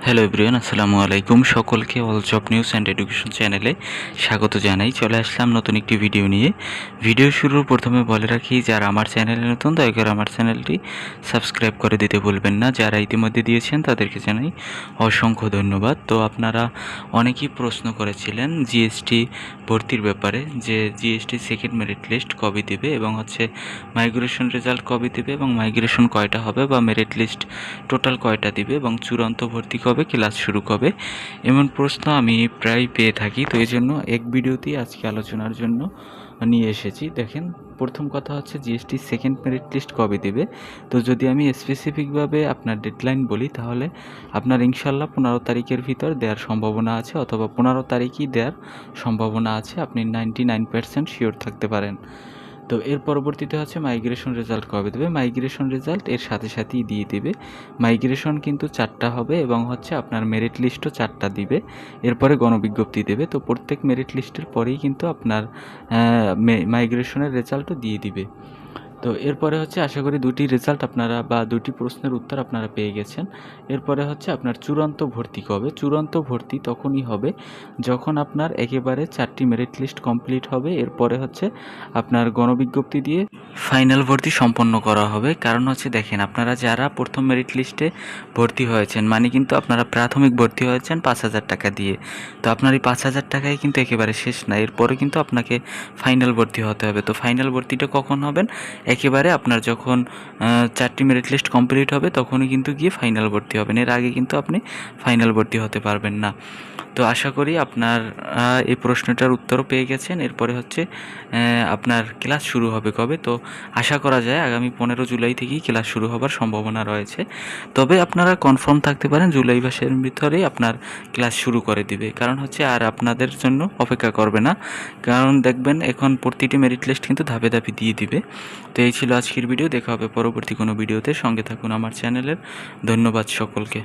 Hello everyone, আসসালামু আলাইকুম। সকলকে all job news and education চ্যানেলে স্বাগত জানাই। চলে আসলাম নতুন একটি ভিডিও নিয়ে। ভিডিও শুরুর প্রথমে বলে রাখি, যারা আমার চ্যানেলে নতুন দয়া করে আমার চ্যানেলটি সাবস্ক্রাইব করে দিতে ভুলবেন না। যারা ইতিমধ্যে দিয়েছেন তাদেরকে জানাই অসংখ্য ধন্যবাদ। তো আপনারা অনেকেই প্রশ্ন করেছিলেন জিএসটি ভর্তির ব্যাপারে, যে জিএসটি সেকেন্ড মেরিট লিস্ট কবে দেবে এবং মাইগ্রেশন রেজাল্ট কবে দেবে এবং মাইগ্রেশন কয়টা হবে বা মেরিট লিস্ট টোটাল কয়টা দিবে এবং চূড়ান্ত ভর্তি কবে, ক্লাস শুরু কবে, এমন প্রশ্ন আমি প্রায় পেয়ে থাকি। তো এই জন্য এক ভিডিওতেই আজকে আলোচনার জন্য নিয়ে এসেছি। দেখেন, প্রথম কথা হচ্ছে জিএসটি সেকেন্ড মেরিট লিস্ট কবে দেবে। তো যদি আমি স্পেসিফিকভাবে আপনার ডেডলাইন বলি, তাহলে আপনার ইনশাল্লাহ 15 তারিখের ভিতর দেওয়ার সম্ভাবনা আছে, অথবা 15 তারিখই দেওয়ার সম্ভাবনা আছে। আপনি 99% শিওর থাকতে পারেন। তো এর পরবর্তীতে হচ্ছে মাইগ্রেশন রেজাল্ট কবে দেবে। মাইগ্রেশন রেজাল্ট এর সাথে সাথেই দিয়ে দেবে। মাইগ্রেশন কিন্তু 4টা হবে এবং আপনার মেরিট লিস্টও 4টা দিবে। এরপরে গণবিজ্ঞপ্তি দেবে। তো প্রত্যেক মেরিট লিস্টের পরেই কিন্তু আপনার মাইগ্রেশনের রেজাল্টও দিয়ে দিবে। তো এরপরে আশা করি দুটি রেজাল্ট আপনারা বা দুটি প্রশ্নের উত্তর আপনারা পেয়ে গেছেন। এরপরে আপনার চূড়ান্ত ভর্তি কবে। চূড়ান্ত ভর্তি তখনই হবে যখন আপনার একেবারে 4টি মেরিট লিস্ট কমপ্লিট হবে। এরপরে আপনার গণবিজ্ঞপ্তি দিয়ে ফাইনাল ভর্তি সম্পন্ন করা হবে। কারণ দেখেন, আপনারা যারা প্রথম মেরিট লিস্টে ভর্তি হয়েছেন, মানে কিন্তু আপনারা প্রাথমিক ভর্তি হয়েছেন 5,000 টাকা দিয়ে। তো আপনার এই 5,000 টাকায় কিন্তু একেবারে শেষ না, এরপরে কিন্তু আপনাকে ফাইনাল ভর্তি হতে হবে। তো ফাইনাল ভর্তিটা কখন হবেন? একেবারে আপনার যখন 4টি মেরিট লিস্ট কমপ্লিট হবে তখনই কিন্তু গিয়ে ফাইনাল ভর্তি হবেন। এর আগে কিন্তু আপনি ফাইনাল ভর্তি হতে পারবেন না। তো আশা করি আপনার এই প্রশ্নটার উত্তরও পেয়ে গেছেন। এরপরে আপনার ক্লাস শুরু হবে কবে। তো আশা করা যায় আগামী 15 জুলাই থেকেই ক্লাস শুরু হবার সম্ভাবনা রয়েছে। তবে আপনারা কনফার্ম থাকতে পারেন জুলাই মাসের ভিতরেই আপনার ক্লাস শুরু করে দিবে। কারণ আর আপনাদের জন্য অপেক্ষা করবে না। কারণ দেখবেন, এখন প্রতিটি মেরিট লিস্ট কিন্তু ধাপে ধাপে দিয়ে দিবে। তো এই ছিল আজকের ভিডিও। দেখা হবে পরবর্তী কোনো ভিডিওতে। সঙ্গে থাকুন আমার চ্যানেলের। ধন্যবাদ সকলকে।